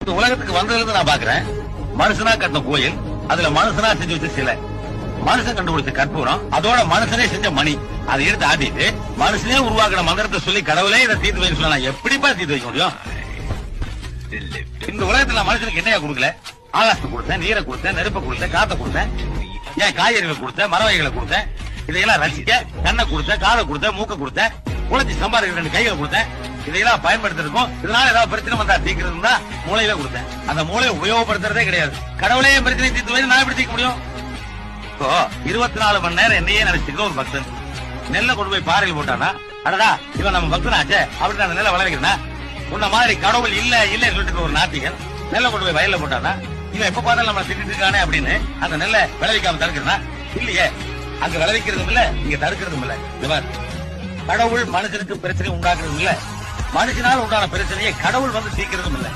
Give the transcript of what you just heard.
இந்த உலகத்துக்கு வந்ததுல நான் பாக்குறேன் மனுஷனா கட்டின கோயில், அதுல மனுஷனா செஞ்சு வச்ச சிலை, மனுஷன் கண்டுபிடிச்ச கற்பூரம், அதோட மனுஷனே செஞ்ச மணி, அதை எடுத்து ஆட்டிட்டு மனுஷனே உருவாக்கின மந்திரத்தை சொல்லி கடவுளே இதை தீர்த்து வைக்க சொன்னா எப்படிப்பா தீர்த்து வைக்க முடியும்? இந்த உலகத்துல நான் மனுஷனுக்கு என்னையா கொடுக்கல? ஆகாசத்தை கொடுத்தேன், நீரை கொடுத்தேன், நெருப்பை கொடுத்தேன், காத்த கொடுத்தேன், ஏன் காய்கறிகளை கொடுத்தேன், மரவகைகளை கொடுத்தேன், இதையெல்லாம் ரசிக்க கண்ணை கொடுத்தேன், காதை கொடுத்தேன், மூக்க கொடுத்தேன், குழந்தை சம்பாதிக்கிற 2 கைகளை கொடுத்தேன். இதையெல்லாம் பயன்படுத்திருக்கோம். இதனால ஏதாவது பிரச்சனை வந்தா தீர்க்கிறது தான் மூளையில கொடுத்தேன். அந்த மூளையை உபயோகப்படுத்துறதே கிடையாது. கடவுளே பிரச்சனை தீர்த்து வைத்து நான் எப்படி தீர்க்க முடியும்? இப்போ 24 மணி நேரம் என்னையே நினைச்சிருக்க ஒரு பக்தன் நெல்லை கொண்டு போய் பாறையில் போட்டானா, அடடா இவன் நம்ம பக்தனாச்சே அப்படின்னு அந்த நெல்லை விளைவிக்கிறா. உன்ன மாதிரி கடவுள் இல்ல இல்ல சொல்லிட்டு ஒரு நாத்திகன் நெல்லை கொண்டு போய் வயல்ல போட்டானா, இவன் எப்ப பார்த்தாலும் நம்ம திட்டிட்டு இருக்கானே அப்படின்னு அந்த நெல்லை விளைவிக்காம தடுக்கிறா இல்லையே. அங்க விளைவிக்கிறதும் இல்ல, இங்க தடுக்கிறதும் இல்ல. கடவுள் மனுஷனுக்கு பிரச்சனை உண்டாக்குறதும் இல்ல, மனுஷனால் உண்டான பிரச்சனையை கடவுள் வந்து தீர்க்கிறதும் இல்ல.